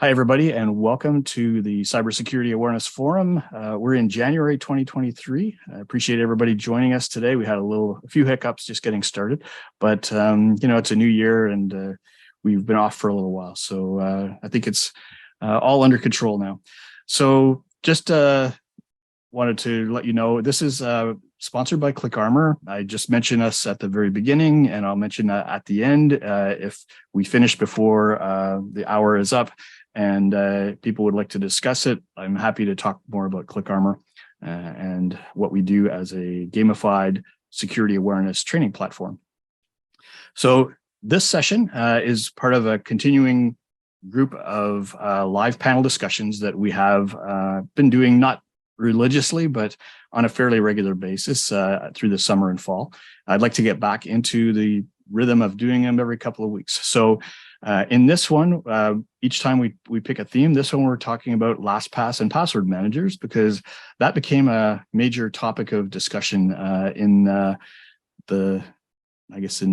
Hi, everybody, and welcome to the Cybersecurity Awareness Forum. We're in January 2023. I appreciate everybody joining us today. We had a few hiccups just getting started, but it's a new year and we've been off for a little while. So I think it's all under control now. So just wanted to let you know, this is sponsored by ClickArmor. I just mentioned us at the very beginning, and I'll mention that at the end if we finish before the hour is up and people would like to discuss it. I'm happy to talk more about ClickArmor and what we do as a gamified security awareness training platform. So this session is part of a continuing group of live panel discussions that we have been doing, not religiously, but on a fairly regular basis through the summer and fall. I'd like to get back into the rhythm of doing them every couple of weeks. So in this one, each time we pick a theme. This one we're talking about LastPass and password managers, because that became a major topic of discussion in in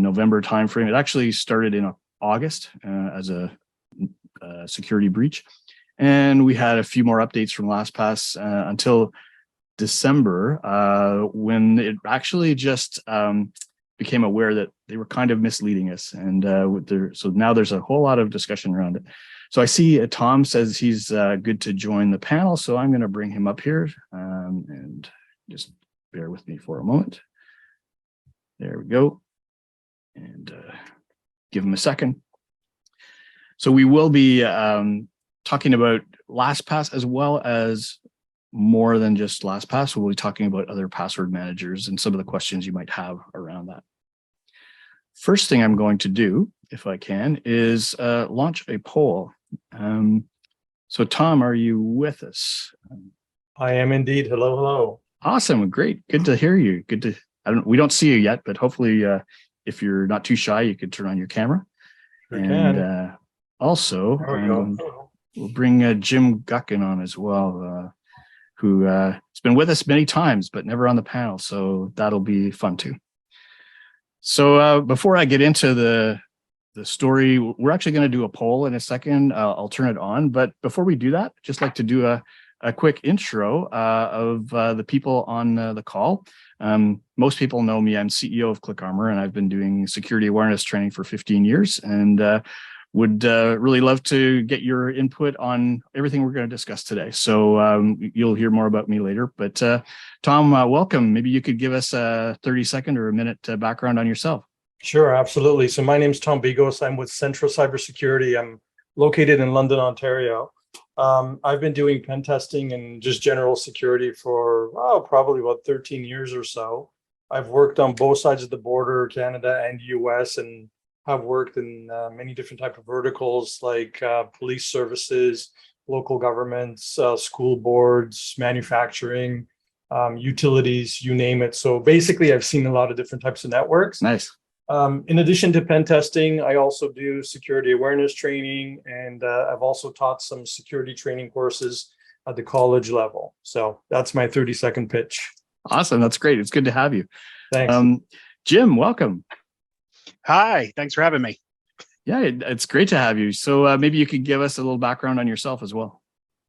November timeframe. It actually started in August as a security breach. And we had a few more updates from LastPass until December, when it actually just became aware that they were kind of misleading us. And so now there's a whole lot of discussion around it. So I see Tom says he's good to join the panel. So I'm going to bring him up here and just bear with me for a moment. There we go. And give him a second. So we will be talking about LastPass as well as more than just LastPass. We'll be talking about other password managers and some of the questions you might have around that. First thing I'm going to do, if I can, is launch a poll. So Tom, are you with us? I am indeed. Hello, hello. Awesome, great, good to hear you. Good to. We don't see you yet, but hopefully, if you're not too shy, you could turn on your camera. Sure can. Also, we'll bring Jim Guckin on as well, who has been with us many times, but never on the panel. So that'll be fun too. So before I get into the story, we're actually going to do a poll in a second. I'll turn it on. But before we do that, I'd just like to do a quick intro of the people on the call. Most people know me. I'm CEO of ClickArmor, and I've been doing security awareness training for 15 years. And would really love to get your input on everything we're going to discuss today. So you'll hear more about me later. But Tom, welcome. Maybe you could give us a 30-second or a minute background on yourself. Sure, absolutely. So my name's Tom Bigos. I'm with Central Cybersecurity. I'm located in London, Ontario. I've been doing pen testing and just general security for probably about 13 years or so. I've worked on both sides of the border, Canada and US, and have worked in many different types of verticals like police services, local governments, school boards, manufacturing, utilities, you name it. So basically, I've seen a lot of different types of networks. Nice. In addition to pen testing, I also do security awareness training, and I've also taught some security training courses at the college level. So that's my 30-second pitch. Awesome. That's great. It's good to have you. Thanks. Jim, welcome. Hi, thanks for having me. Yeah, it's great to have you. So maybe you could give us a little background on yourself as well.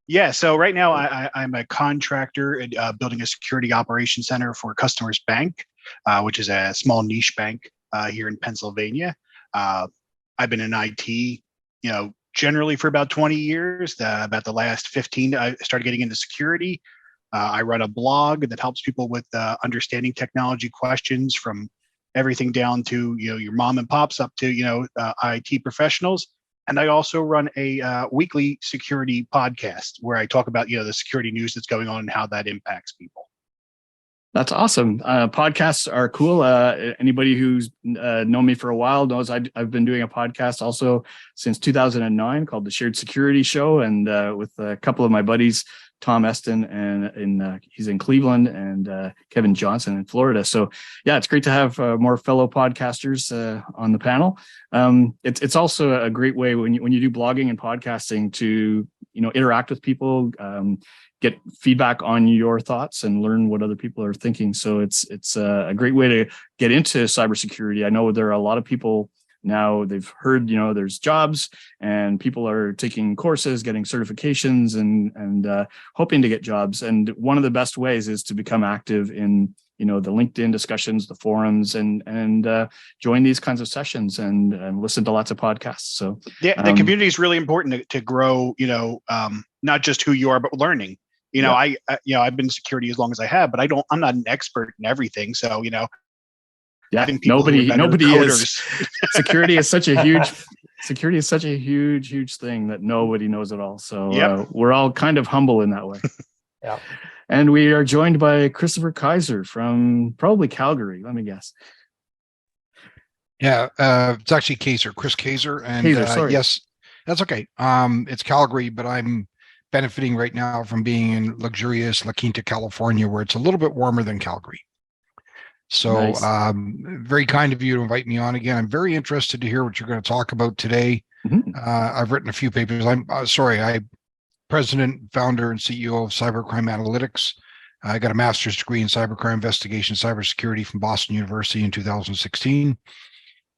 Yeah, so right now I'm a contractor building a security operations center for Customers Bank, which is a small niche bank here in Pennsylvania. I've been in IT, generally for about 20 years. About the last 15, I started getting into security. I run a blog that helps people with understanding technology questions, from everything down to your mom and pops up to IT professionals. And I also run a weekly security podcast where I talk about the security news that's going on and how that impacts people. That's awesome. Podcasts are cool. Anybody who's known me for a while knows I've been doing a podcast also since 2009 called The Shared Security Show, and with a couple of my buddies, Tom Eston, and he's in Cleveland, and Kevin Johnson in Florida. So yeah, it's great to have more fellow podcasters on the panel. It's also a great way when you do blogging and podcasting to interact with people, get feedback on your thoughts, and learn what other people are thinking. So it's a great way to get into cybersecurity. I know there are a lot of people now they've heard, there's jobs and people are taking courses, getting certifications and hoping to get jobs. And one of the best ways is to become active in, the LinkedIn discussions, the forums, and join these kinds of sessions and listen to lots of podcasts. So yeah, the community is really important to grow, not just who you are, but learning. I've been in security as long as I have, but I'm not an expert in everything. So, yeah, having people nobody coders. is. Security is such a huge thing that nobody knows it all. So we're all kind of humble in that way. Yeah. And we are joined by Christopher Kayser from probably Calgary. Let me guess. Yeah, it's actually Kayser, Chris Kayser. And Kayser, sorry. yes, that's okay. It's Calgary, but I'm benefiting right now from being in luxurious La Quinta, California, where it's a little bit warmer than Calgary. So Nice. very kind of you to invite me on again. I'm very interested to hear what you're going to talk about today. Mm-hmm. I've written a few papers. I'm president, founder, and CEO of Cybercrime Analytics. I got a master's degree in cybercrime investigation, cybersecurity from Boston University in 2016.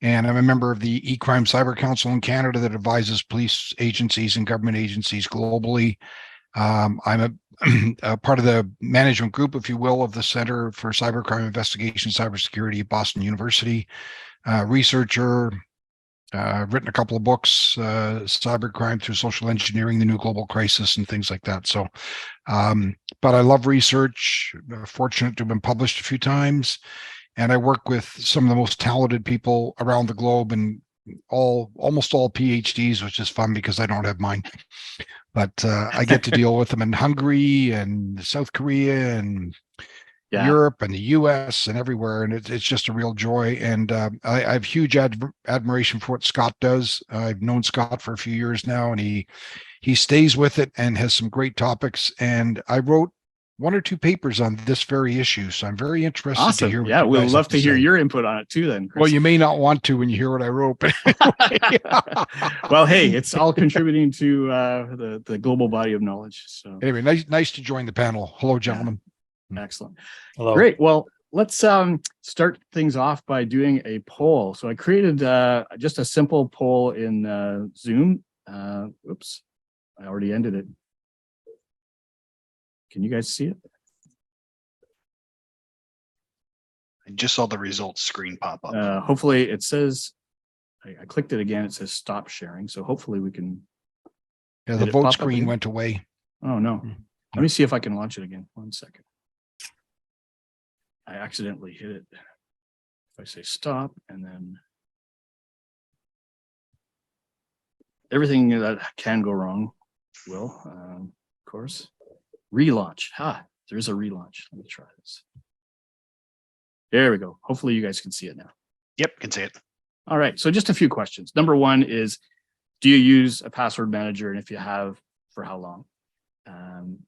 And I'm a member of the E-Crime Cyber Council in Canada that advises police agencies and government agencies globally. I'm a part of the management group, if you will, of the Center for Cybercrime Investigation Cybersecurity at Boston University. Researcher, I've written a couple of books, Cybercrime Through Social Engineering, The New Global Crisis, and things like that. So, but I love research, fortunate to have been published a few times. And I work with some of the most talented people around the globe and almost all PhDs, which is fun because I don't have mine. But I get to deal with them in Hungary and South Korea and Europe and the US and everywhere. And it's just a real joy. And I have huge admiration for what Scott does. I've known Scott for a few years now, and he stays with it and has some great topics. And I wrote one or two papers on this very issue. So I'm very interested to hear what you we'll guys love have to hear say. your input on it too then, Chris. Well, you may not want to when you hear what I wrote. But well, hey, it's all contributing to the global body of knowledge. So anyway, nice to join the panel. Hello, gentlemen. Yeah. Excellent. Hello. Great. Well, let's start things off by doing a poll. So I created just a simple poll in Zoom. Oops, I already ended it. Can you guys see it? I just saw the results screen pop up. Hopefully it says, I clicked it again. It says stop sharing. So hopefully we can. Yeah, the vote screen went away. Oh, no. Let me see if I can launch it again. 1 second. I accidentally hit it. If I say stop and then everything that can go wrong will, of course. Relaunch. There's a relaunch. Let me try this. There we go. Hopefully you guys can see it now. Yep, can see it. All right. So just a few questions. Number one is, do you use a password manager? And if you have, for how long?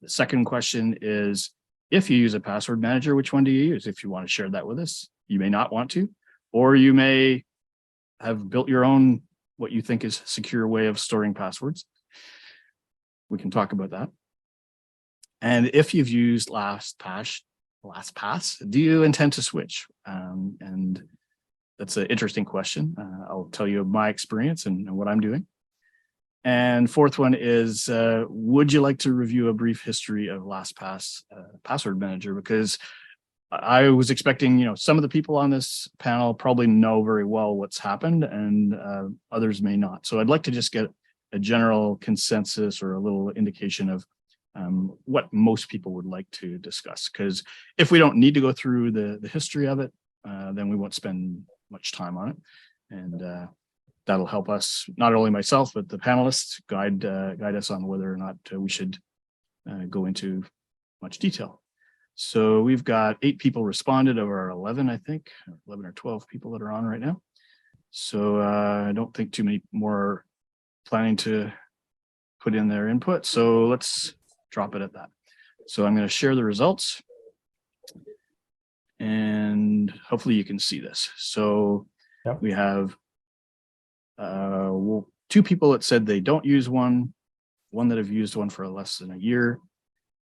The second question is, if you use a password manager, which one do you use? If you want to share that with us, you may not want to, or you may have built your own, what you think is a secure way of storing passwords. We can talk about that. And if you've used LastPass, do you intend to switch? And that's an interesting question. I'll tell you my experience and what I'm doing. And fourth one is, would you like to review a brief history of LastPass password manager? Because I was expecting, some of the people on this panel probably know very well what's happened and others may not. So I'd like to just get a general consensus or a little indication of what most people would like to discuss. Because if we don't need to go through the history of it, then we won't spend much time on it. And that'll help us, not only myself, but the panelists guide us on whether or not we should go into much detail. So we've got 8 people responded over our 11, I think, 11 or 12 people that are on right now. So I don't think too many more are planning to put in their input. So let's drop it at that. So I'm going to share the results. And hopefully you can see this. So we have 2 people that said they don't use one that have used one for less than a year,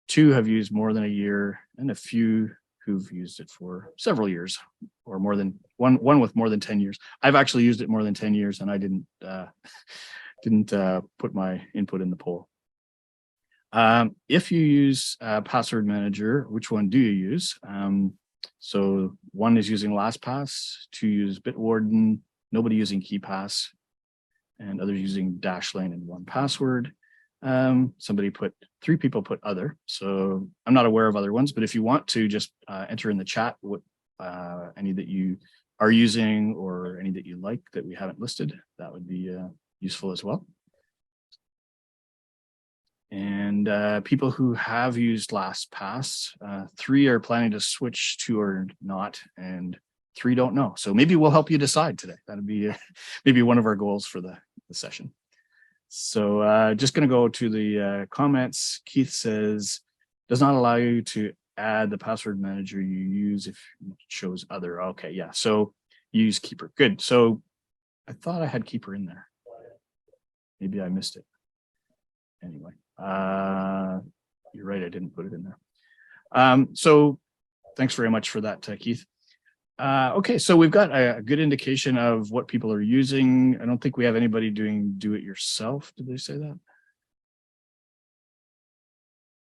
2 have used more than a year, and a few who've used it for several years or more than one with more than 10 years. I've actually used it more than 10 years and I didn't put my input in the poll. If you use password manager, which one do you use? So one is using LastPass, two use Bitwarden, nobody using KeePass, and others using Dashlane and 1Password. Three people put other. So I'm not aware of other ones, but if you want to just enter in the chat what any that you are using or any that you like that we haven't listed, that would be useful as well. And people who have used LastPass, 3 are planning to switch, 2 are not, and 3 don't know. So maybe we'll help you decide today. That'd be maybe one of our goals for the session. So just going to go to the comments. Keith says, does not allow you to add the password manager you use if you chose other. Okay, yeah. So use Keeper. Good. So I thought I had Keeper in there. Maybe I missed it. Anyway, you're right. I didn't put it in there. So thanks very much for that, Keith. Okay, so we've got a good indication of what people are using. I don't think we have anybody doing do-it-yourself. Did they say that?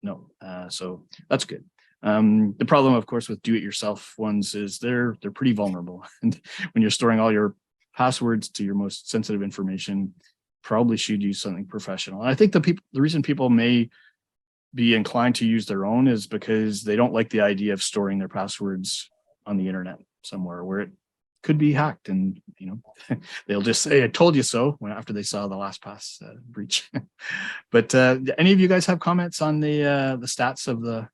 No, so that's good. The problem, of course, with do-it-yourself ones is they're pretty vulnerable. And when you're storing all your passwords to your most sensitive information, probably should use something professional. And I think the reason people may be inclined to use their own is because they don't like the idea of storing their passwords on the internet somewhere where it could be hacked, and they'll just say, "I told you so," after they saw the LastPass breach. But any of you guys have comments on the stats of the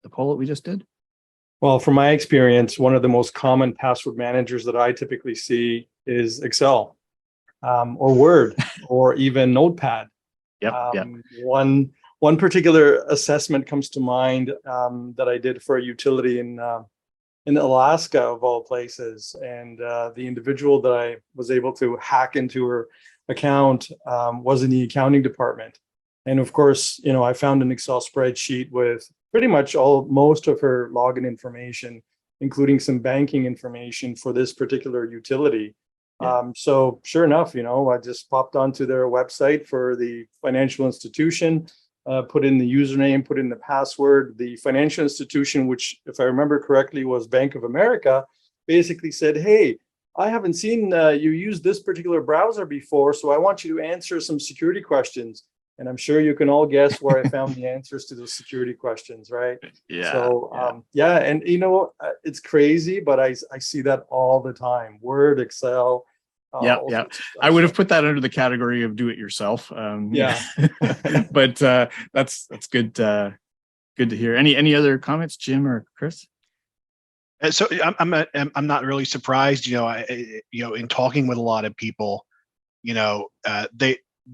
poll that we just did? Well, from my experience, one of the most common password managers that I typically see is Excel, or Word, or even Notepad. Yep. One particular assessment comes to mind that I did for a utility in Alaska, of all places, and the individual that I was able to hack into her account was in the accounting department. And of course, I found an Excel spreadsheet with pretty much most of her login information, including some banking information for this particular utility. Yeah. So sure enough, I just popped onto their website for the financial institution, put in the username, put in the password. The financial institution, which, if I remember correctly, was Bank of America, basically said, "Hey, I haven't seen you use this particular browser before, so I want you to answer some security questions." And I'm sure you can all guess where I found the answers to those security questions, right? Yeah. So, and it's crazy, but I see that all the time. Word, Excel. Yeah. I would have put that under the category of do-it-yourself. Yeah. But that's good. Good to hear. Any other comments, Jim or Chris? So I'm not really surprised. In talking with a lot of people,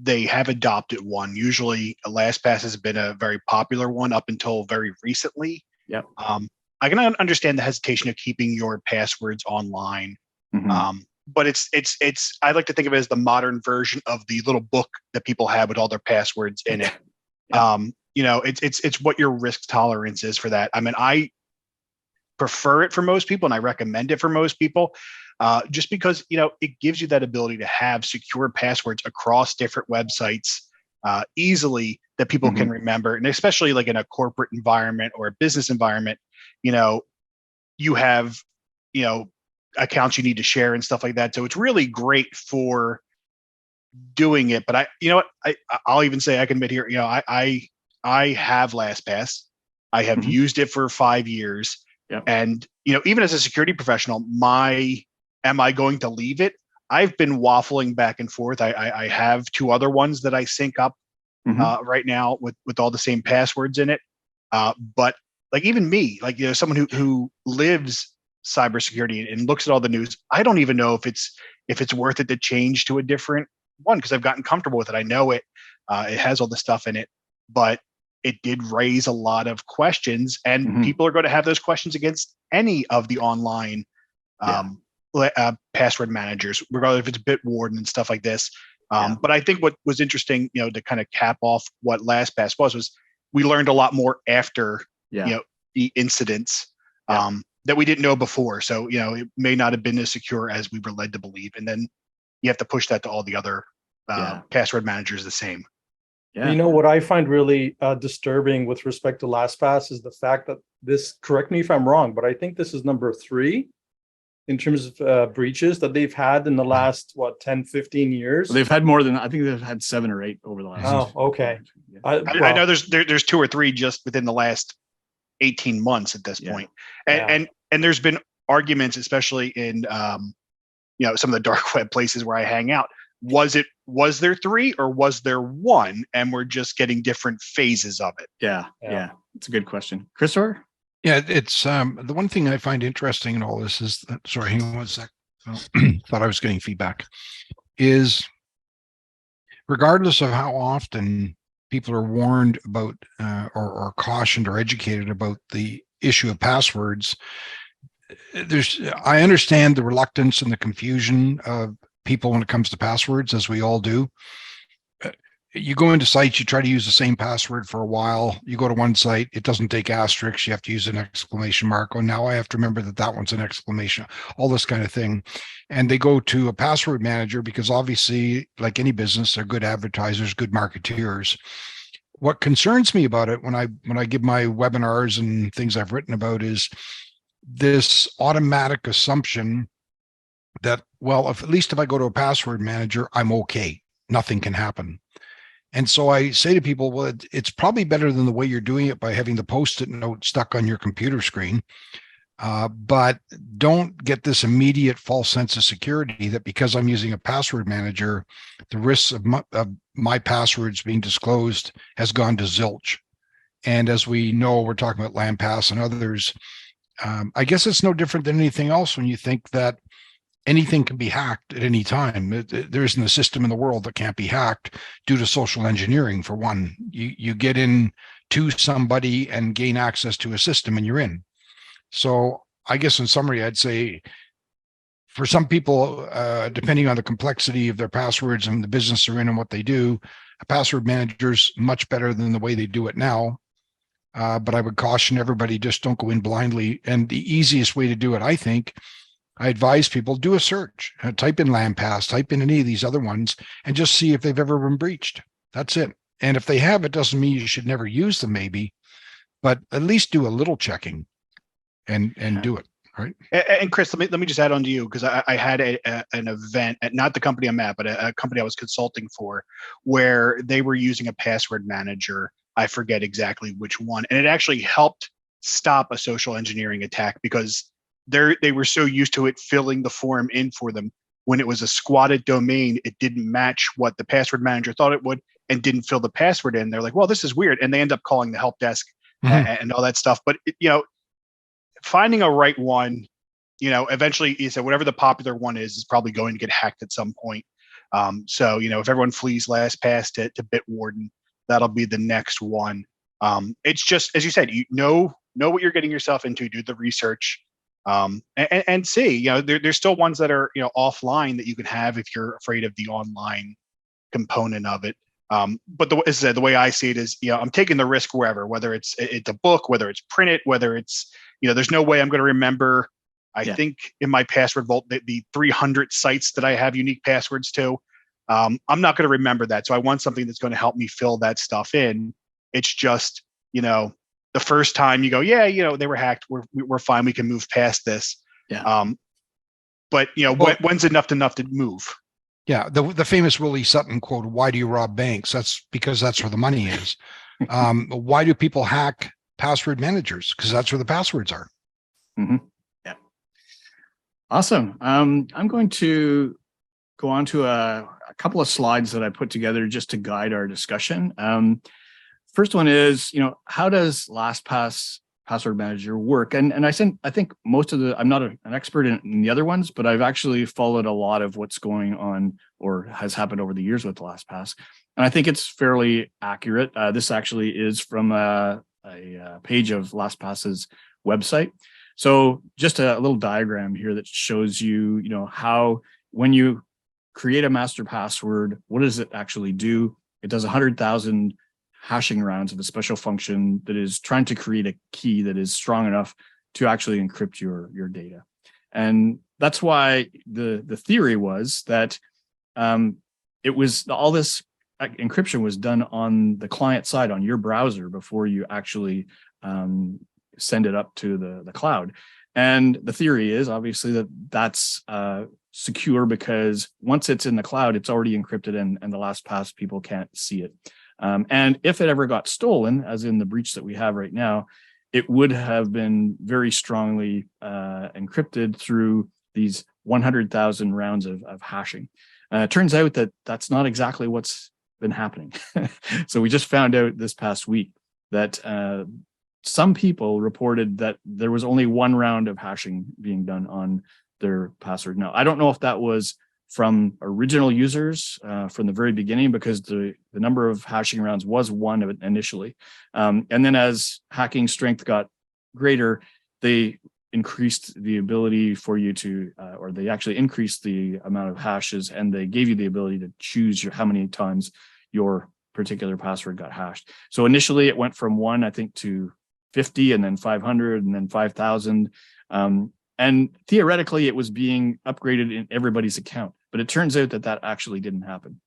they have adopted one. Usually, LastPass has been a very popular one up until very recently. Yep. I can understand the hesitation of keeping your passwords online. Mm-hmm. But it's I like to think of it as the modern version of the little book that people have with all their passwords in it. Yeah. It's what your risk tolerance is for that. I mean, I prefer it for most people and I recommend it for most people, just because, it gives you that ability to have secure passwords across different websites easily that people can remember. And especially like in a corporate environment or a business environment, you have, accounts you need to share and stuff like that. So it's really great for doing it. But I'll even say, I can admit here, I have LastPass. I have used it for 5 years. Yep. And, even as a security professional, am I going to leave it? I've been waffling back and forth. I have 2 other ones that I sync up right now with all the same passwords in it. But like even me, like, someone who lives cybersecurity and looks at all the news, I don't even know if it's worth it to change to a different one, because I've gotten comfortable with it. I know it has all the stuff in it, but it did raise a lot of questions, and people are going to have those questions against any of the online password managers, regardless if it's Bitwarden and stuff like this. But I think what was interesting, to kind of cap off what LastPass was we learned a lot more after the incidents. that we didn't know before. So, it may not have been as secure as we were led to believe. And then you have to push that to all the other password managers the same. Yeah. What I find really disturbing with respect to LastPass is the fact that this, correct me if I'm wrong, but I think this is number 3 in terms of breaches that they've had in the last, 10, 15 years. Well, they've had more than, I think they've had 7 or 8 over the last. Oh, okay. Yeah. I know there's 2 or 3 just within the last 18 months at this point. And there's been arguments, especially in, some of the dark web places where I hang out. Was there 3 or was there 1? And we're just getting different phases of it. Yeah. It's a good question. Christopher? Yeah, it's the one thing I find interesting in all this is that, sorry, hang on one sec. Thought I was getting feedback. Is regardless of how often people are warned about or cautioned or educated about the issue of passwords, I understand the reluctance and the confusion of people when it comes to passwords, as we all do. You go into sites, you try to use the same password for a while. You go to one site, it doesn't take asterisks. You have to use an exclamation mark. Oh, now I have to remember that one's an exclamation, all this kind of thing. And they go to a password manager because obviously, like any business, they're good advertisers, good marketeers. What concerns me about it when I give my webinars and things I've written about is this automatic assumption that, well, at least if I go to a password manager, I'm okay. Nothing can happen. And so I say to people, well, it's probably better than the way you're doing it by having the Post-it note stuck on your computer screen. But don't get this immediate false sense of security that because I'm using a password manager, the risks of my passwords being disclosed has gone to zilch. And as we know, we're talking about LastPass and others. I guess it's no different than anything else when you think that anything can be hacked at any time. There isn't a system in the world that can't be hacked due to social engineering, for one. You get in to somebody and gain access to a system and you're in. So I guess in summary, I'd say for some people, depending on the complexity of their passwords and the business they're in and what they do, a password manager is much better than the way they do it now. But I would caution everybody, just don't go in blindly. And the easiest way to do it, I think, I advise people do a search, type in LastPass, type in any of these other ones, and just see if they've ever been breached. That's it. And if they have, it doesn't mean you should never use them, maybe, but at least do a little checking and do it. Right. And Chris, let me just add on to you, because I had an event at not the company I'm at, but a company I was consulting for, where they were using a password manager. I forget exactly which one, and it actually helped stop a social engineering attack because they were so used to it filling the form in for them. When it was a squatted domain, it didn't match what the password manager thought it would and didn't fill the password in. They're like, well, this is weird. And they end up calling the help desk and all that stuff. But, finding a right one, eventually, you said whatever the popular one is probably going to get hacked at some point. So, if everyone flees LastPass to Bitwarden, that'll be the next one. It's just, as you said, know what you're getting yourself into, do the research. And see, there's still ones that are, offline that you can have if you're afraid of the online component of it. But as I said, the way I see it is, I'm taking the risk wherever, whether it's a book, whether it's printed, whether it's, there's no way I'm going to remember. I think in my password vault, the 300 sites that I have unique passwords to, I'm not going to remember that. So I want something that's going to help me fill that stuff in. It's just, the first time you go, they were hacked. We're fine. We can move past this. Yeah. But when's enough to move? Yeah. The famous Willie Sutton quote, "Why do you rob banks?" That's because that's where the money is. Why do people hack password managers? Because that's where the passwords are. Mm-hmm. Yeah. Awesome. I'm going to go on to a couple of slides that I put together just to guide our discussion. First one is, how does LastPass password manager work? And I think most of I'm not an expert in the other ones, but I've actually followed a lot of what's going on or has happened over the years with LastPass. And I think it's fairly accurate. This actually is from a page of LastPass's website. So just a little diagram here that shows you, how when you create a master password, what does it actually do? It does 100,000 hashing rounds of a special function that is trying to create a key that is strong enough to actually encrypt your data. And that's why the theory was that it was all this encryption was done on the client side, on your browser, before you actually send it up to the cloud. And the theory is obviously that that's secure, because once it's in the cloud, it's already encrypted, and the LastPass people can't see it. And if it ever got stolen, as in the breach that we have right now, it would have been very strongly encrypted through these 100,000 rounds of hashing. It turns out that that's not exactly what's been happening. So we just found out this past week that some people reported that there was only one round of hashing being done on their password. Now, I don't know if that was from original users from the very beginning, because the number of hashing rounds was one initially. And then as hacking strength got greater, they increased the ability for you to, or they actually increased the amount of hashes, and they gave you the ability to choose how many times your particular password got hashed. So initially it went from 1, I think, to 50, and then 500, and then 5,000. And theoretically, it was being upgraded in everybody's account, but it turns out that that actually didn't happen.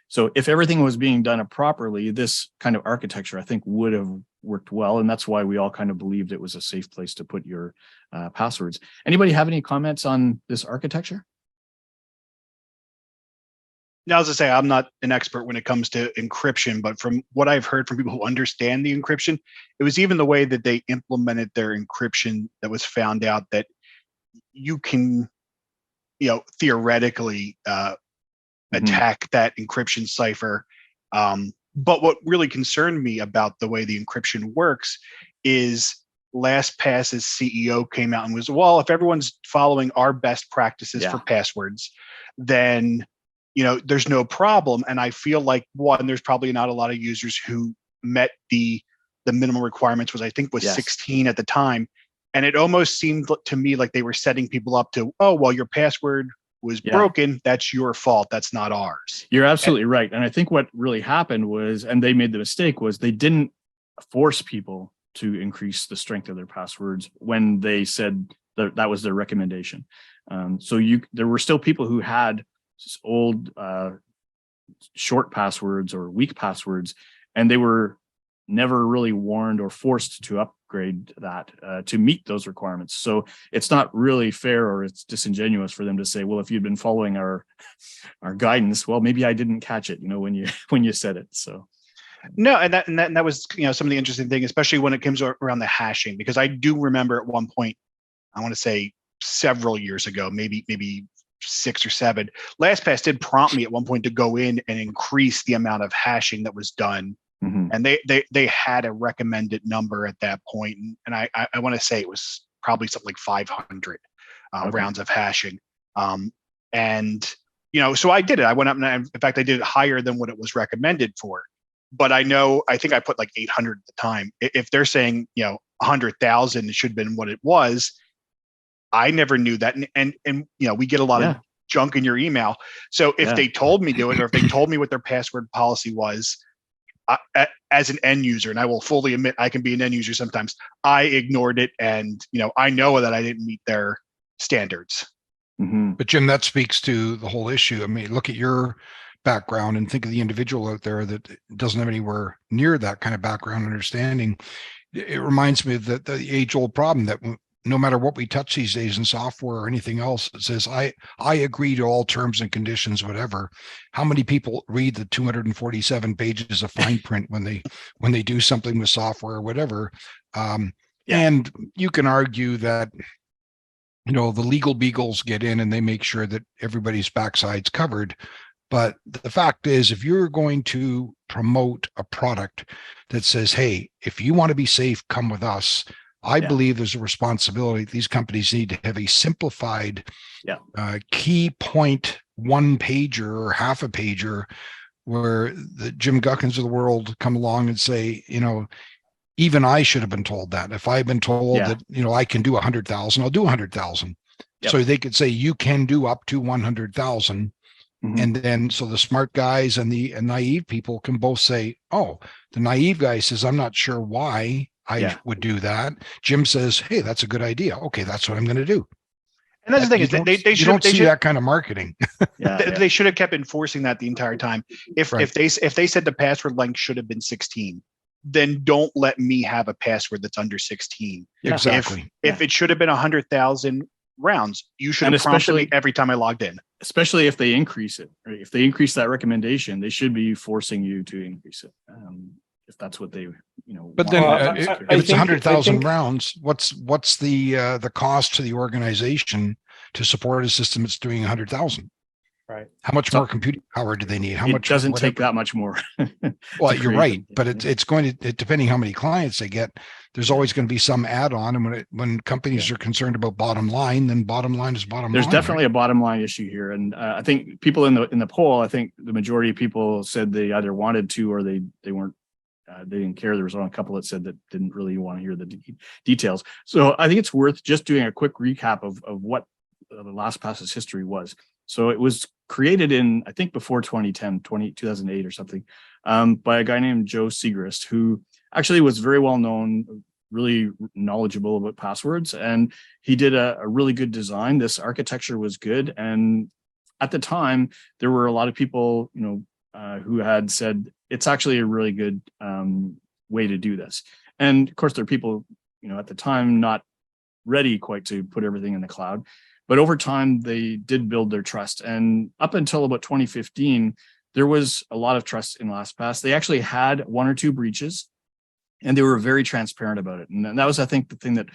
So if everything was being done properly, this kind of architecture, I think, would have worked well. And that's why we all kind of believed it was a safe place to put your passwords. Anybody have any comments on this architecture? Now, as I say, I'm not an expert when it comes to encryption, but from what I've heard from people who understand the encryption, it was even the way that they implemented their encryption that was found out that you can, theoretically attack that encryption cipher. But what really concerned me about the way the encryption works is LastPass's CEO came out and was, well, if everyone's following our best practices for passwords, then there's no problem. And I feel like, one, there's probably not a lot of users who met the minimum requirements, was 16 at the time. And it almost seemed to me like they were setting people up to, oh, well, your password was broken. That's your fault. That's not ours. You're absolutely right. And I think what really happened was, and they made the mistake, was they didn't force people to increase the strength of their passwords when they said that was their recommendation. So there were still people who had old short passwords or weak passwords, and they were never really warned or forced to upgrade that to meet those requirements. So it's not really fair, or it's disingenuous for them to say, well, if you'd been following our guidance, well, maybe I didn't catch it, when you said it. So no, and that was some of the interesting thing, especially when it comes around the hashing, because I do remember at one point, I want to say several years ago, maybe 6 or 7, LastPass did prompt me at one point to go in and increase the amount of hashing that was done. And they had a recommended number at that point. And I want to say it was probably something like 500 rounds of hashing. And, so I did it. I went up, and in fact, I did it higher than what it was recommended for. But I think I put like 800 at the time. If they're saying, 100,000 should have been what it was, I never knew that. And we get a lot of junk in your email. So if they told me to do it, or if they told me what their password policy was, as an end user, and I will fully admit I can be an end user sometimes, I ignored it. And, I know that I didn't meet their standards. But Jim, that speaks to the whole issue. I mean, look at your background and think of the individual out there that doesn't have anywhere near that kind of background understanding. It reminds me of the age-old problem that no matter what we touch these days in software or anything else, it says, I agree to all terms and conditions, whatever. How many people read the 247 pages of fine print when they do something with software or whatever? And you can argue that, the legal beagles get in and they make sure that everybody's backside's covered. But the fact is, if you're going to promote a product that says, hey, if you want to be safe, come with us, I believe there's a responsibility. These companies need to have a simplified key point one pager or half a pager, where the Jim Guckins of the world come along and say, even I should have been told that. If I've been told that, I can do 100,000, I'll do 100,000. So they could say you can do up to 100,000. And then so the smart guys and the naive people can both say, oh, the naive guy says, I'm not sure why I would do that. Jim says, hey, that's a good idea. Okay, that's what I'm going to do. And that's the thing, You is don't, they you don't should see that kind of marketing. they should have kept enforcing that the entire time. If they said the password length should have been 16, then don't let me have a password that's under 16. Exactly. If it should have been 100,000 rounds, you should have prompted me every time I logged in. Especially if they increase it, right? If they increase that recommendation, they should be forcing you to increase it. If that's what they, But then if it's 100,000 rounds, what's the cost to the organization to support a system that's doing 100,000? Right. How much more computing power do they need? How much? It doesn't take that much more. Well, you're right, but it's going to, depending how many clients they get, there's always going to be some add-on. And when companies are concerned about bottom line, then bottom line is bottom line. There's definitely a bottom line issue here, and I think people in the poll, I think the majority of people said they either wanted to or they weren't. They didn't care. There was only a couple that said that didn't really want to hear the details. So I think it's worth just doing a quick recap of what the LastPass's history was. So it was created in, I think, before 2008 or something, by a guy named Joe Segrist, who actually was very well known, really knowledgeable about passwords. And he did a really good design. This architecture was good. And at the time, there were a lot of people, who had said, it's actually a really good way to do this. And of course, there are people, at the time, not ready quite to put everything in the cloud. But over time, they did build their trust. And up until about 2015, there was a lot of trust in LastPass. They actually had one or two breaches, and they were very transparent about it. And that was, I think, the thing that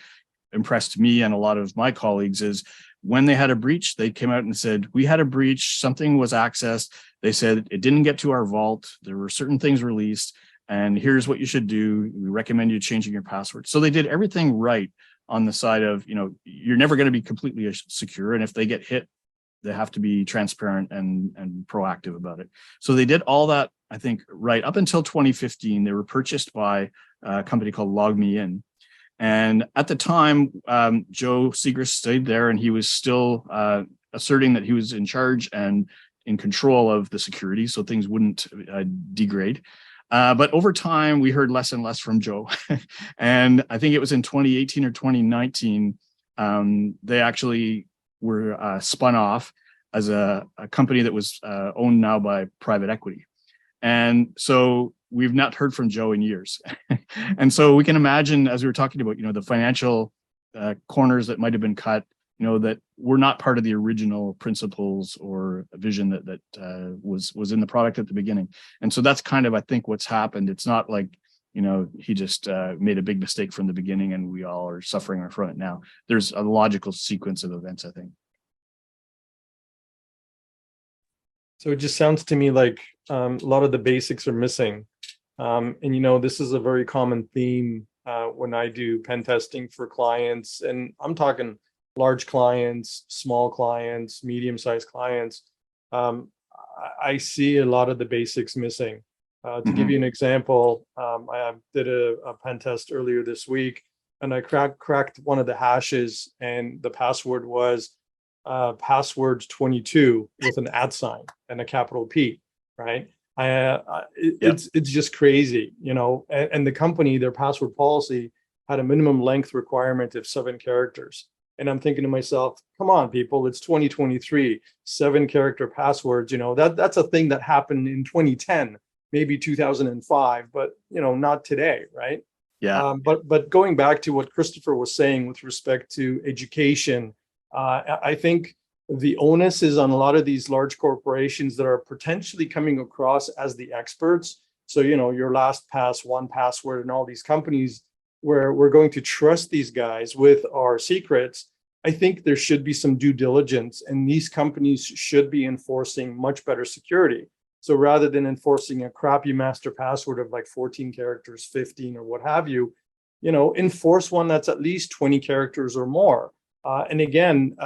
impressed me and a lot of my colleagues is when they had a breach, they came out and said, we had a breach, something was accessed. They said it didn't get to our vault. There were certain things released, and here's what you should do. We recommend you changing your password. So they did everything right on the side of, you're never going to be completely secure. And if they get hit, they have to be transparent and proactive about it. So they did all that, I think, right up until 2015. They were purchased by a company called LogMeIn. And at the time, Joe Segrist stayed there, and he was still asserting that he was in charge and in control of the security, so things wouldn't degrade. But over time, we heard less and less from Joe. And I think it was in 2018 or 2019, they actually were spun off as a company that was owned now by private equity. And so we've not heard from Joe in years. And so we can imagine, as we were talking about, the financial corners that might have been cut, that were not part of the original principles or vision that was in the product at the beginning. And so that's kind of, I think, what's happened. It's not like, he just made a big mistake from the beginning and we all are suffering from it now. There's a logical sequence of events, I think. So it just sounds to me like a lot of the basics are missing. And, this is a very common theme when I do pen testing for clients. And I'm talking large clients, small clients, medium-sized clients. I see a lot of the basics missing. To give you an example, I did a pen test earlier this week, and I cracked one of the hashes, and the password was passwords 22 with an @ sign and a capital P, right? It's just crazy, and the company, their password policy had a minimum length requirement of 7 characters. And I'm thinking to myself, come on, people, it's 2023, 7-character passwords, that's a thing that happened in 2010, maybe 2005, but, not today, right? Yeah. But going back to what Christopher was saying with respect to education, I think the onus is on a lot of these large corporations that are potentially coming across as the experts. So, your LastPass, 1Password, and all these companies where we're going to trust these guys with our secrets. I think there should be some due diligence, and these companies should be enforcing much better security. So rather than enforcing a crappy master password of like 14 characters, 15, or what have you, enforce one that's at least 20 characters or more. And again,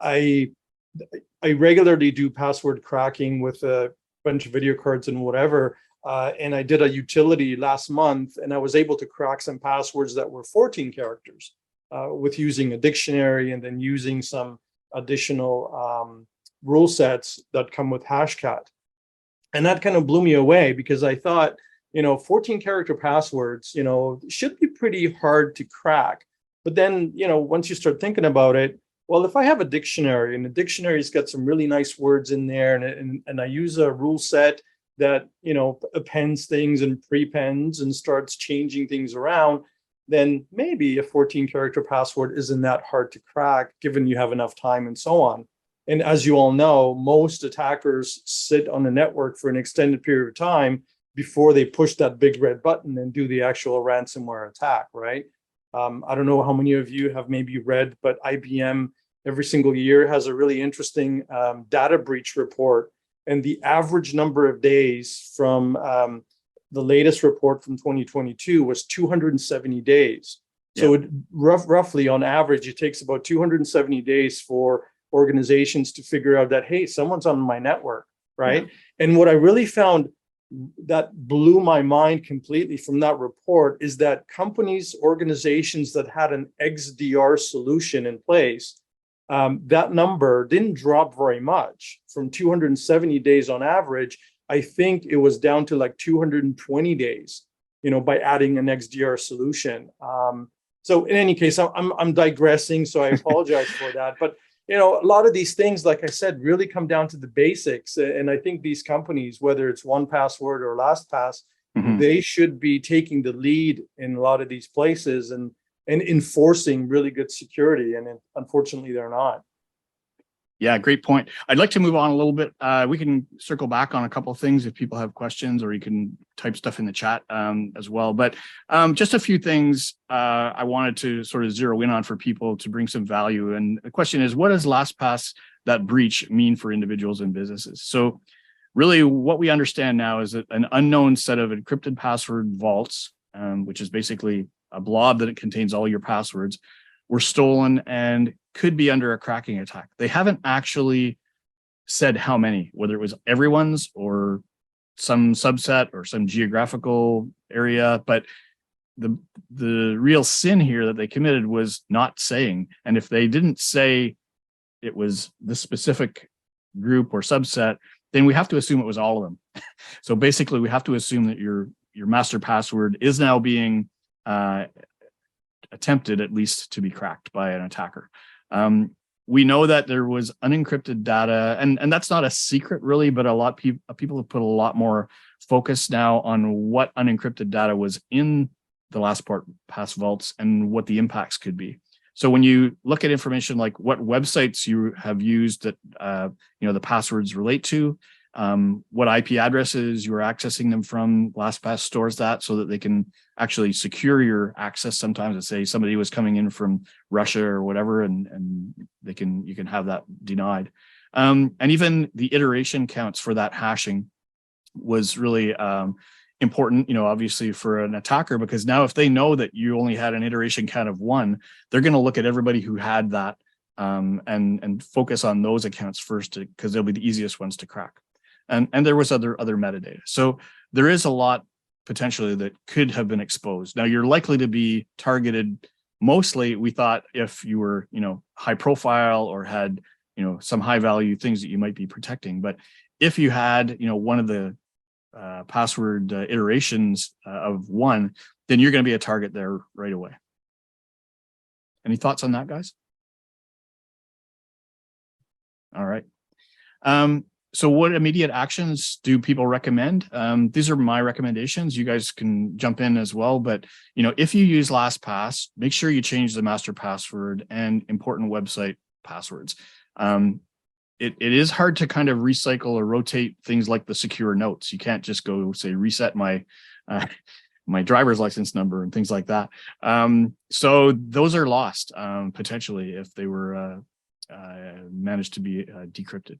I regularly do password cracking with a bunch of video cards and whatever. And I did a utility last month, and I was able to crack some passwords that were 14 characters with using a dictionary and then using some additional rule sets that come with Hashcat. And that kind of blew me away, because I thought, 14 character passwords, should be pretty hard to crack. But then, once you start thinking about it, well, if I have a dictionary and the dictionary's got some really nice words in there, and I use a rule set that, appends things and prepends and starts changing things around, then maybe a 14 character password isn't that hard to crack, given you have enough time and so on. And as you all know, most attackers sit on the network for an extended period of time before they push that big red button and do the actual ransomware attack, right? I don't know how many of you have maybe read, but IBM every single year has a really interesting data breach report. And the average number of days from the latest report from 2022 was 270 days. So roughly on average, it takes about 270 days for organizations to figure out that, hey, someone's on my network, right? Yeah. And what I really found that blew my mind completely from that report is that companies, organizations that had an XDR solution in place, that number didn't drop very much from 270 days on average. I think it was down to like 220 days, by adding an XDR solution. So in any case, I'm digressing, so I apologize for that. But a lot of these things, like I said, really come down to the basics. And I think these companies, whether it's 1Password or LastPass, they should be taking the lead in a lot of these places and enforcing really good security. And unfortunately, they're not. Yeah, great point. I'd like to move on a little bit. We can circle back on a couple of things if people have questions, or you can type stuff in the chat as well. But just a few things I wanted to sort of zero in on for people to bring some value. And the question is, what does LastPass, that breach, mean for individuals and businesses? So really what we understand now is that an unknown set of encrypted password vaults, which is basically a blob that it contains all your passwords, were stolen and could be under a cracking attack. They haven't actually said how many, whether it was everyone's or some subset or some geographical area, but the real sin here that they committed was not saying. And if they didn't say it was the specific group or subset, then we have to assume it was all of them. So basically we have to assume that your master password is now being attempted at least to be cracked by an attacker. We know that there was unencrypted data, and that's not a secret really, but a lot of people have put a lot more focus now on what unencrypted data was in the LastPass vaults and what the impacts could be. So when you look at information like what websites you have used that the passwords relate to, what IP addresses you are accessing them from, LastPass stores that so that they can actually secure your access. Sometimes let's say somebody was coming in from Russia or whatever, and you can have that denied. And even the iteration counts for that hashing was really important, obviously for an attacker, because now if they know that you only had an iteration count of 1, they're going to look at everybody who had that and focus on those accounts first, because they'll be the easiest ones to crack. And there was other metadata. So there is a lot potentially that could have been exposed. Now you're likely to be targeted. Mostly we thought if you were, high profile or had, some high value things that you might be protecting. But if you had, one of the password iterations of 1, then you're going to be a target there right away. Any thoughts on that, guys? All right. So what immediate actions do people recommend? These are my recommendations. You guys can jump in as well. But, if you use LastPass, make sure you change the master password and important website passwords. It is hard to kind of recycle or rotate things like the secure notes. You can't just go say reset my my driver's license number and things like that. So those are lost potentially if they were managed to be decrypted.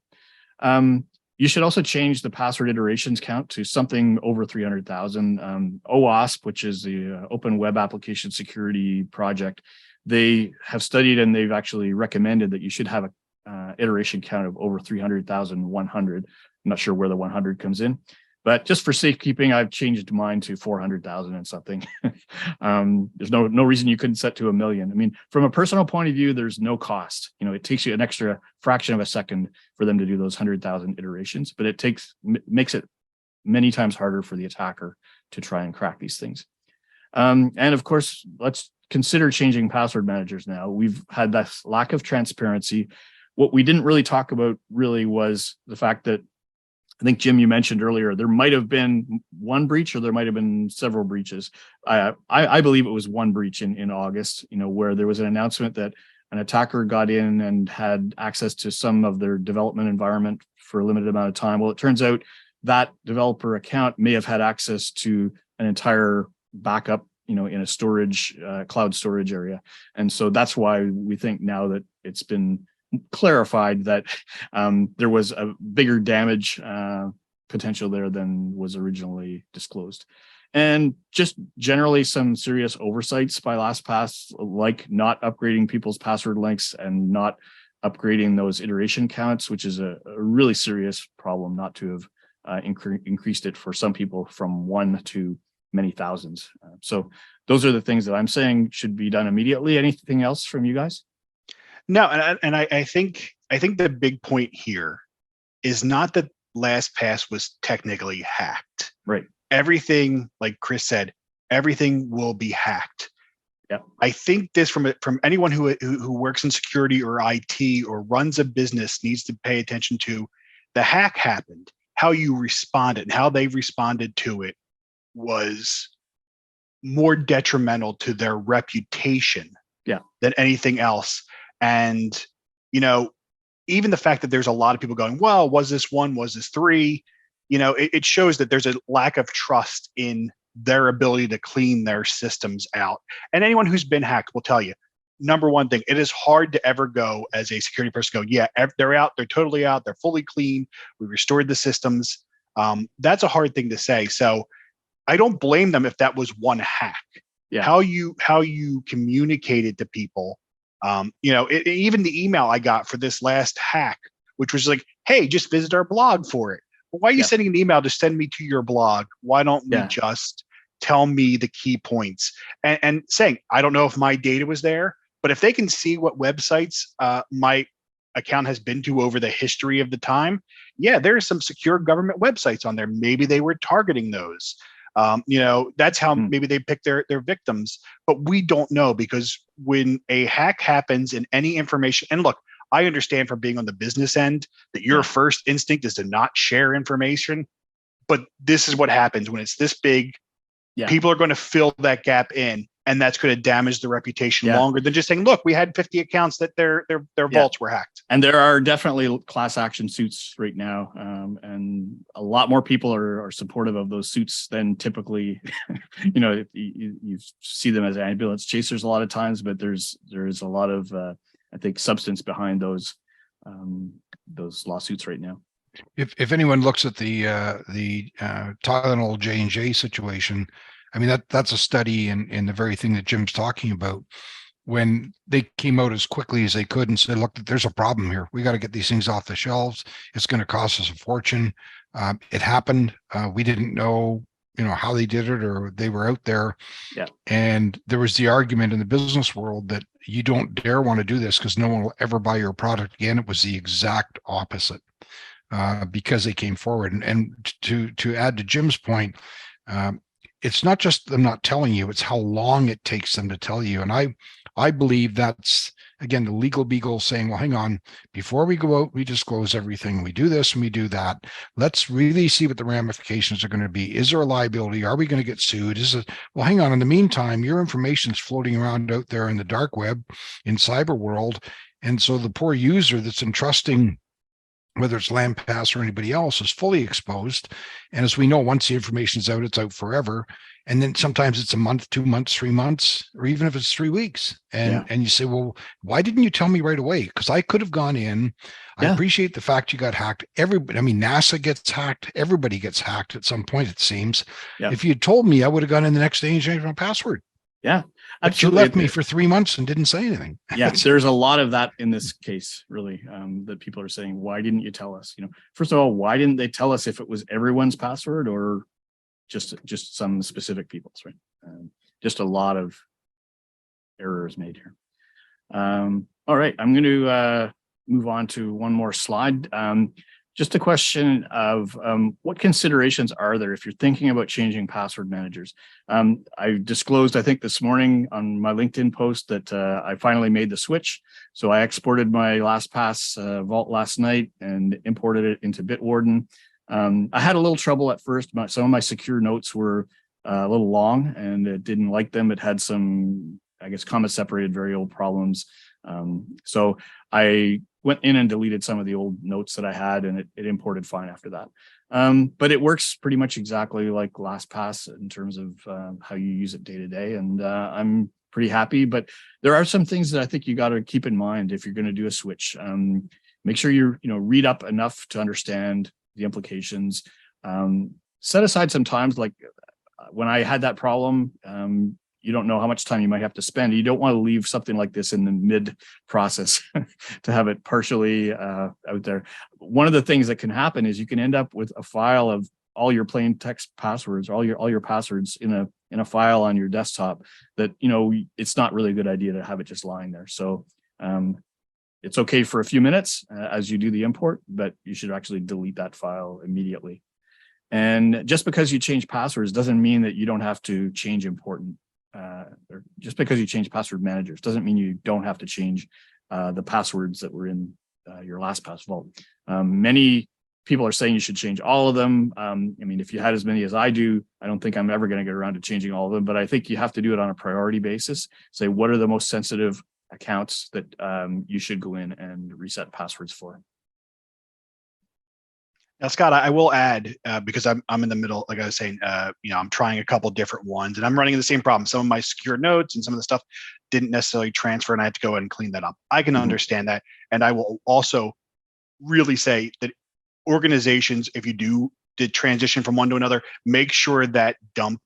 You should also change the password iterations count to something over 300,000. OWASP, which is the Open Web Application Security Project, they have studied and they've actually recommended that you should have a iteration count of over 300,100. I'm not sure where the 100 comes in, but just for safekeeping, I've changed mine to 400,000 and something. There's no reason you couldn't set to 1 million. I mean, from a personal point of view, there's no cost. It takes you an extra fraction of a second for them to do those 100,000 iterations, but it makes it many times harder for the attacker to try and crack these things. And of course, let's consider changing password managers now. We've had that lack of transparency. What we didn't really talk about really was the fact that, I think, Jim, you mentioned earlier, there might have been one breach or there might have been several breaches. I believe it was one breach in August, where there was an announcement that an attacker got in and had access to some of their development environment for a limited amount of time. Well, it turns out that developer account may have had access to an entire backup, in a storage, cloud storage area. And so that's why we think now that it's been clarified that there was a bigger damage potential there than was originally disclosed. And just generally some serious oversights by LastPass, like not upgrading people's password lengths and not upgrading those iteration counts, which is a really serious problem not to have increased it for some people from 1 to many thousands. So those are the things that I'm saying should be done immediately. Anything else from you guys? No, and I think the big point here is not that LastPass was technically hacked. Right. Everything, like Chris said, everything will be hacked. Yeah. I think this from anyone who works in security or IT or runs a business needs to pay attention to the hack happened. How you responded and how they responded to it was more detrimental to their reputation than anything else. And, even the fact that there's a lot of people going, well, was this 1, was this 3? It shows that there's a lack of trust in their ability to clean their systems out. And anyone who's been hacked will tell you, number one thing, it is hard to ever go as a security person, yeah, they're out, they're totally out, they're fully clean, we restored the systems. That's a hard thing to say. So I don't blame them if that was one hack. Yeah. How you communicated to people. Even the email I got for this last hack, which was like, hey, just visit our blog for it. Well, why are you sending an email to send me to your blog? Why don't we just tell me the key points? And saying, I don't know if my data was there, but if they can see what websites my account has been to over the history of the time, there are some secure government websites on there. Maybe they were targeting those. That's how maybe they pick their victims, but we don't know, because when a hack happens in any information, and look, I understand from being on the business end that your first instinct is to not share information, but this is what happens when it's this big. People are going to fill that gap in, and that's going to damage the reputation longer than just saying, look, we had 50 accounts that their vaults were hacked. And there are definitely class action suits right now. And a lot more people are supportive of those suits than typically, you see them as ambulance chasers a lot of times, but there is a lot of, I think, substance behind those lawsuits right now. If anyone looks at the Tylenol J&J situation, I mean, that's a study in the very thing that Jim's talking about. When they came out as quickly as they could and said, look, there's a problem here. We got to get these things off the shelves. It's going to cost us a fortune. It happened. We didn't know, how they did it, or they were out there. Yeah. And there was the argument in the business world that you don't dare want to do this because no one will ever buy your product again. It was the exact opposite. Because they came forward. And to add to Jim's point, it's not just them not telling you, it's how long it takes them to tell you. And I believe that's, again, the legal beagle saying, well, hang on, before we go out, we disclose everything. We do this and we do that. Let's really see what the ramifications are going to be. Is there a liability? Are we going to get sued? Well, hang on. In the meantime, your information is floating around out there in the dark web, in cyber world. And so the poor user that's entrusting, whether it's LastPass or anybody else, is fully exposed. And as we know, once the information is out, it's out forever. And then sometimes it's a month, 2 months, 3 months, or even if it's 3 weeks. And you say, well, why didn't you tell me right away? Because I could have gone in. I appreciate the fact you got hacked. NASA gets hacked. Everybody gets hacked at some point, it seems. If you had told me, I would have gone in the next day and changed my password. Yeah. But you left me for 3 months and didn't say anything. There's a lot of that in this case, really, that people are saying, why didn't you tell us? First of all, why didn't they tell us if it was everyone's password or just some specific people's, right? Just a lot of errors made here. All right, I'm going to move on to one more slide. Just a question of what considerations are there if you're thinking about changing password managers? I disclosed, I think this morning on my LinkedIn post that I finally made the switch. So I exported my LastPass vault last night and imported it into Bitwarden. I had a little trouble at first. Some of my secure notes were a little long and it didn't like them. It had some, I guess, comma separated variable problems. So I went in and deleted some of the old notes that I had, and it imported fine after that. But it works pretty much exactly like LastPass in terms of how you use it day to day. And I'm pretty happy, but there are some things that I think you got to keep in mind if you're going to do a switch. Make sure you read up enough to understand the implications. Set aside some times, like when I had that problem, you don't know how much time you might have to spend. You don't want to leave something like this in the mid process to have it partially out there. One of the things that can happen is you can end up with a file of all your plain text passwords, all your passwords in a file on your desktop that, it's not really a good idea to have it just lying there. So it's okay for a few minutes as you do the import, but you should actually delete that file immediately. And just because you change passwords doesn't mean that you don't have to change or just because you change password managers doesn't mean you don't have to change the passwords that were in your LastPass vault. Many people are saying you should change all of them. If you had as many as I do, I don't think I'm ever going to get around to changing all of them, but I think you have to do it on a priority basis. Say, what are the most sensitive accounts that you should go in and reset passwords for? Now, Scott, I will add, because I'm in the middle, like I was saying, I'm trying a couple different ones and I'm running into the same problem. Some of my secure notes and some of the stuff didn't necessarily transfer and I had to go ahead and clean that up. I can understand that. And I will also really say that organizations, if you did transition from one to another, make sure that dump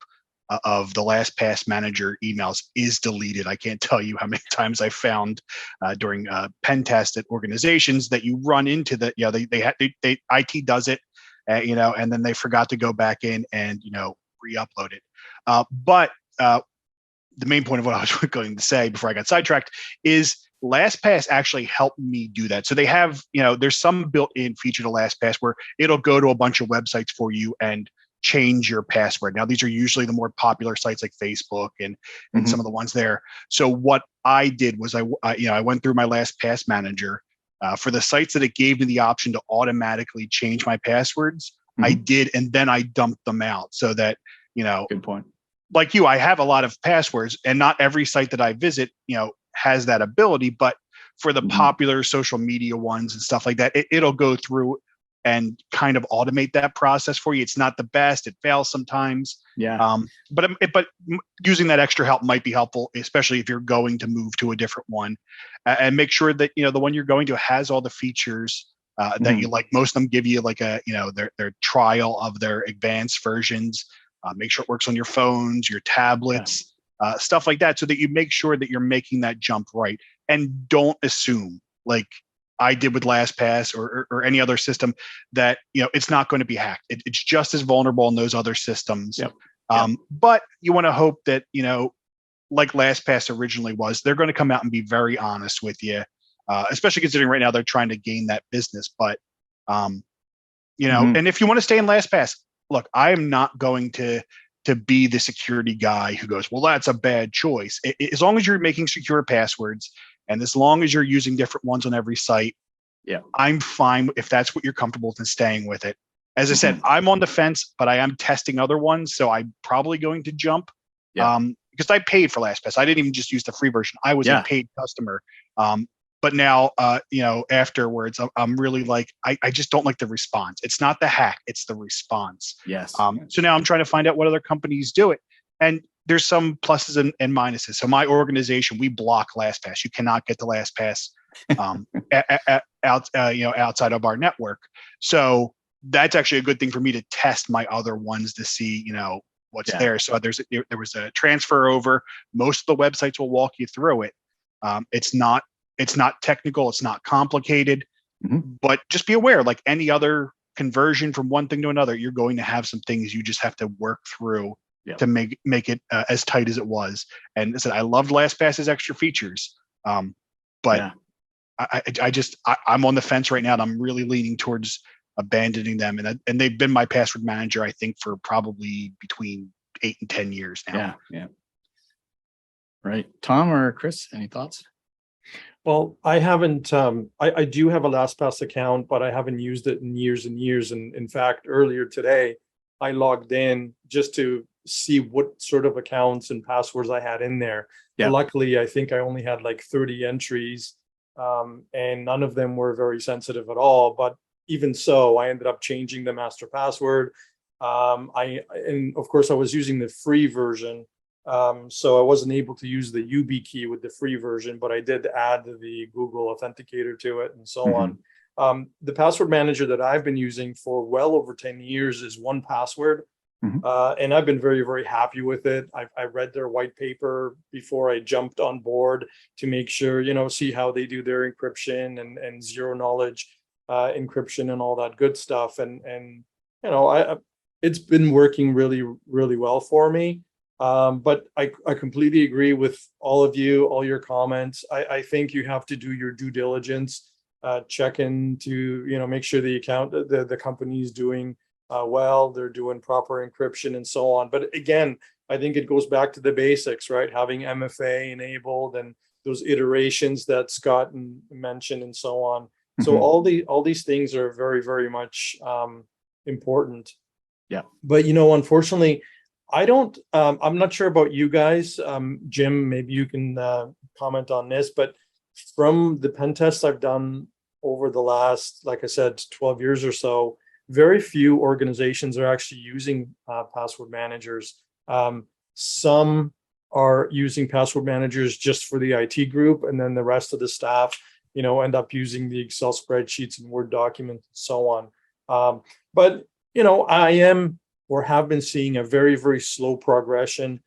of the LastPass manager emails is deleted. I can't tell you how many times I found during pen test at organizations that you run into that. They IT does it, and then they forgot to go back in and re-upload it. But the main point of what I was going to say before I got sidetracked is LastPass actually helped me do that. So they have, there's some built-in feature to LastPass where it'll go to a bunch of websites for you and change your password. Now, these are usually the more popular sites like Facebook and some of the ones there. So what I did was I went through my LastPass manager for the sites that it gave me the option to automatically change my passwords. I did, and then I dumped them out so that, good point. Like you, I have a lot of passwords and not every site that I visit, has that ability, but for the popular social media ones and stuff like that, it'll go through and kind of automate that process for you. It's not the best; it fails sometimes. Yeah. But using that extra help might be helpful, especially if you're going to move to a different one, and make sure that the one you're going to has all the features that you like. Most of them give you like a their trial of their advanced versions. Make sure it works on your phones, your tablets, stuff like that, so that you make sure that you're making that jump right, and don't assume like I did with LastPass or any other system that it's not going to be hacked. It's just as vulnerable in those other systems. Yep. But you want to hope that like LastPass originally was, they're going to come out and be very honest with you, especially considering right now they're trying to gain that business. But and if you want to stay in LastPass, look, I am not going to be the security guy who goes, well, that's a bad choice. As long as you're making secure passwords, and as long as you're using different ones on every site, I'm fine if that's what you're comfortable with and staying with it. As I said, I'm on the fence, but I am testing other ones, so I'm probably going to jump because I paid for LastPass. I didn't even just use the free version. I was a paid customer. But now, afterwards, I'm really like, I just don't like the response. It's not the hack, it's the response. Yes. So now I'm trying to find out what other companies do it. And there's some pluses and minuses. So my organization, we block LastPass. You cannot get the LastPass outside of our network. So that's actually a good thing for me to test my other ones to see, what's there. So there was a transfer over. Most of the websites will walk you through it. It's not technical. It's not complicated, but just be aware, like any other conversion from one thing to another, you're going to have some things you just have to work through to make it as tight as it was. And I said, I loved LastPass's extra features. But I'm on the fence right now, and I'm really leaning towards abandoning them, and they've been my password manager, I think, for probably between 8 and 10 years now. Yeah. Right. Tom or Chris, any thoughts? Well, I haven't, I do have a LastPass account, but I haven't used it in years and years. And in fact, earlier today, I logged in just to see what sort of accounts and passwords I had in there. Yeah. Luckily, I think I only had like 30 entries, and none of them were very sensitive at all. But even so, I ended up changing the master password. And of course, I was using the free version. So I wasn't able to use the UB key with the free version, but I did add the Google Authenticator to it and so on. The password manager that I've been using for well over 10 years is 1Password. And I've been very, very happy with it. I read their white paper before I jumped on board to make sure, see how they do their encryption and zero knowledge encryption and all that good stuff. And it's been working really, really well for me. But I completely agree with all of you, all your comments. I think you have to do your due diligence, check in to, make sure the account, the company's doing well, they're doing proper encryption and so on. But again, I think it goes back to the basics, right? Having MFA enabled and those iterations that Scott mentioned and so on. So all these things are very, very much important. Yeah. But, unfortunately, I'm not sure about you guys. Jim, maybe you can comment on this, but from the pen tests I've done over the last, like I said, 12 years or so, very few organizations are actually using password managers. Some are using password managers just for the IT group, and then the rest of the staff, end up using the Excel spreadsheets and Word documents and so on. But, I am or have been seeing a very, very slow progression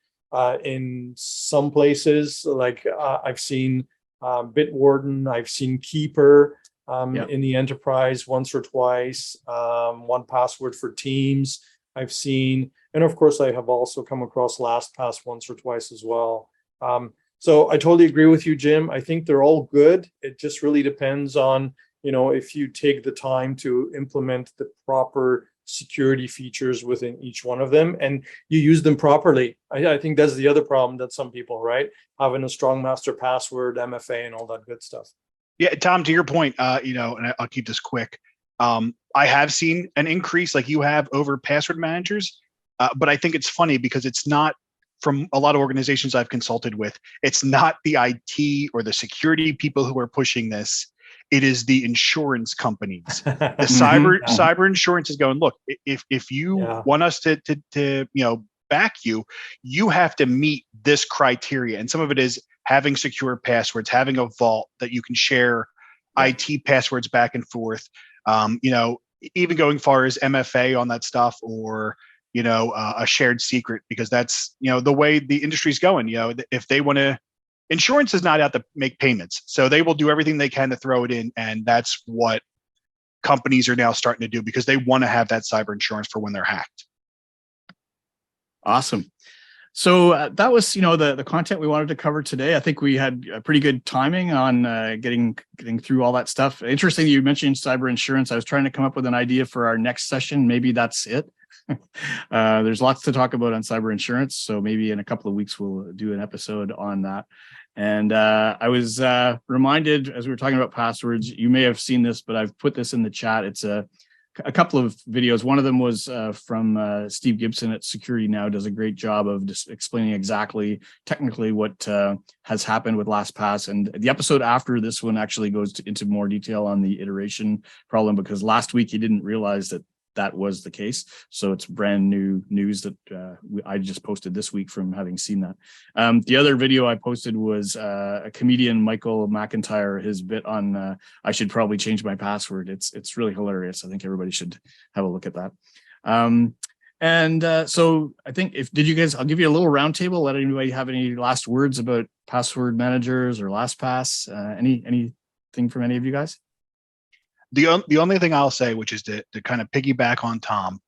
in some places. Like I've seen Bitwarden, I've seen Keeper in the enterprise once or twice, 1Password for Teams I've seen. And of course, I have also come across LastPass once or twice as well. So I totally agree with you, Jim. I think they're all good. It just really depends on, if you take the time to implement the proper security features within each one of them and you use them properly. I think that's the other problem that some people, right? Having a strong master password, MFA and all that good stuff. Yeah, Tom, to your point, and I'll keep this quick. I have seen an increase like you have over password managers, but I think it's funny because it's not, from a lot of organizations I've consulted with, it's not the IT or the security people who are pushing this. It is the insurance companies. The cyber insurance is going, look, if you want us to back you, you have to meet this criteria. And some of it is having secure passwords, having a vault that you can share IT passwords back and forth. Even going far as MFA on that stuff, or a shared secret, because that's the way the industry's going. If they want to, insurance is not out to make payments, so they will do everything they can to throw it in, and that's what companies are now starting to do because they want to have that cyber insurance for when they're hacked. Awesome. So that was, the content we wanted to cover today. I think we had a pretty good timing on getting through all that stuff. Interesting you mentioned cyber insurance. I was trying to come up with an idea for our next session. Maybe that's it. There's lots to talk about on cyber insurance, so maybe in a couple of weeks we'll do an episode on that. And I was reminded as we were talking about passwords, you may have seen this, but I've put this in the chat. It's a couple of videos. One of them was from Steve Gibson at Security Now, does a great job of just explaining exactly technically what has happened with LastPass. And the episode after this one actually goes into more detail on the iteration problem, because last week he didn't realize that was the case. So it's brand new news that I just posted this week from having seen that. The other video I posted was a comedian, Michael McIntyre, his bit on I should probably change my password. It's really hilarious. I think everybody should have a look at that. So I think I'll give you a little roundtable. Let anybody have any last words about password managers or LastPass. Anything from any of you guys? The only thing I'll say, which is to kind of piggyback on Tom,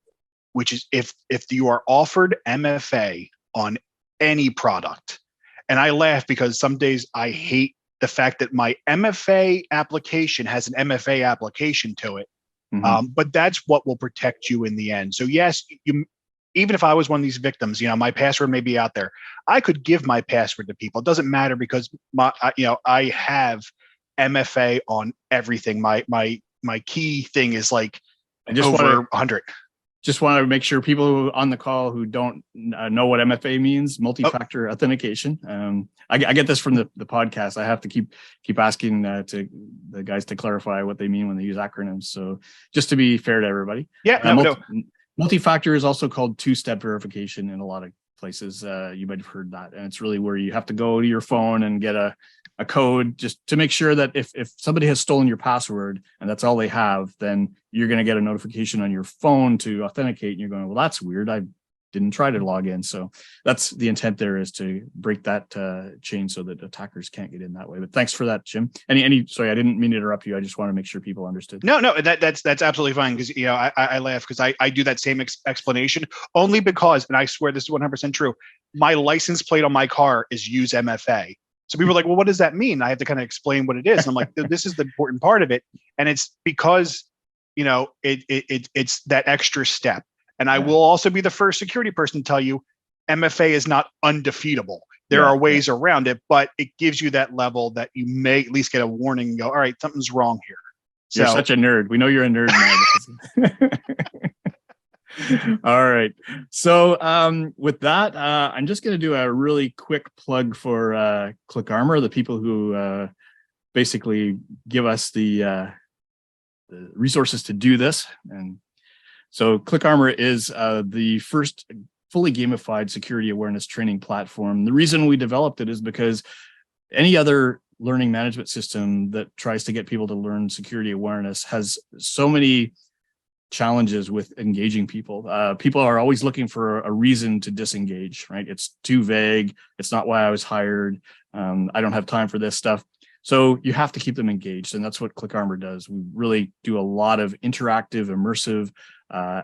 which is if you are offered MFA on any product, and I laugh because some days I hate the fact that my MFA application has an MFA application to it, But that's what will protect you in the end. So yes, even if I was one of these victims, my password may be out there. I could give my password to people. It doesn't matter because I have MFA on everything. My key thing is like over 100. Just want to make sure people on the call who don't know what MFA means, multi-factor authentication. I get this from the podcast. I have to keep asking to the guys to clarify what they mean when they use acronyms. So just to be fair to everybody. Yeah. Multi-factor is also called two-step verification in a lot of places. You might have heard that. And it's really where you have to go to your phone and get a code just to make sure that if somebody has stolen your password and that's all they have, then you're going to get a notification on your phone to authenticate. And you're going, well, that's weird. I didn't try to log in. So that's the intent there, is to break that chain so that attackers can't get in that way. But thanks for that, Jim. Sorry, I didn't mean to interrupt you. I just want to make sure people understood. No, that's absolutely fine, because I laugh because I do that same explanation only because, and I swear this is 100% true, my license plate on my car is use MFA. So people are like, well, what does that mean? I have to kind of explain what it is. And I'm like, this is the important part of it. And it's because, it's that extra step. And I will also be the first security person to tell you, MFA is not undefeatable. There are ways around it, but it gives you that level that you may at least get a warning and go, all right, something's wrong here. You're such a nerd. We know you're a nerd now. All right. So with that, I'm just going to do a really quick plug for ClickArmor, the people who basically give us the resources to do this. And so ClickArmor is the first fully gamified security awareness training platform. The reason we developed it is because any other learning management system that tries to get people to learn security awareness has so many challenges with engaging people. People are always looking for a reason to disengage, right? It's too vague. It's not why I was hired. I don't have time for this stuff. So you have to keep them engaged. And that's what ClickArmor does. We really do a lot of interactive, immersive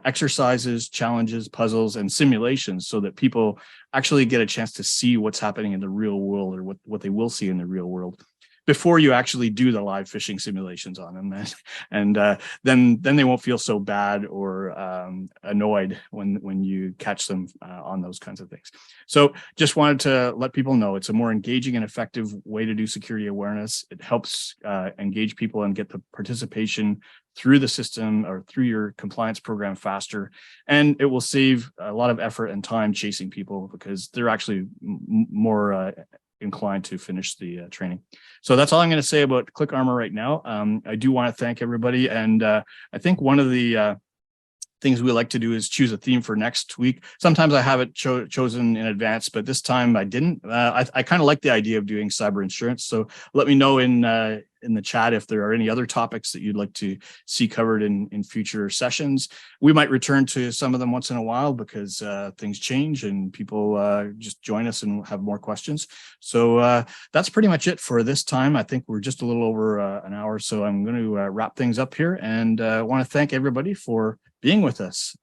exercises, challenges, puzzles, and simulations so that people actually get a chance to see what's happening in the real world, or what they will see in the real world, before you actually do the live phishing simulations on them. And then they won't feel so bad or annoyed when you catch them on those kinds of things. So just wanted to let people know it's a more engaging and effective way to do security awareness. It helps engage people and get the participation through the system or through your compliance program faster. And it will save a lot of effort and time chasing people, because they're actually more inclined to finish the training. So that's all I'm going to say about ClickArmor right now. I do want to thank everybody. And I think one of the things we like to do is choose a theme for next week. Sometimes I have it chosen in advance, but this time I didn't. I kind of like the idea of doing cyber insurance. So let me know in the chat if there are any other topics that you'd like to see covered in future sessions. We might return to some of them once in a while, because things change and people just join us and have more questions. So that's pretty much it for this time. I think we're just a little over an hour, so I'm going to wrap things up here, and want to thank everybody for being with us.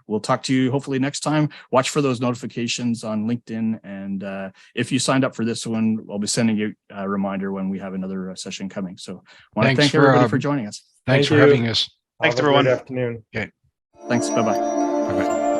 We'll talk to you hopefully next time. Watch for those notifications on LinkedIn. And if you signed up for this one, I'll be sending you a reminder when we have another session coming. So I want to thank everybody for joining us. Thanks for having us. Thanks, everyone. Good afternoon. Okay. Thanks. Bye-bye. Bye-bye.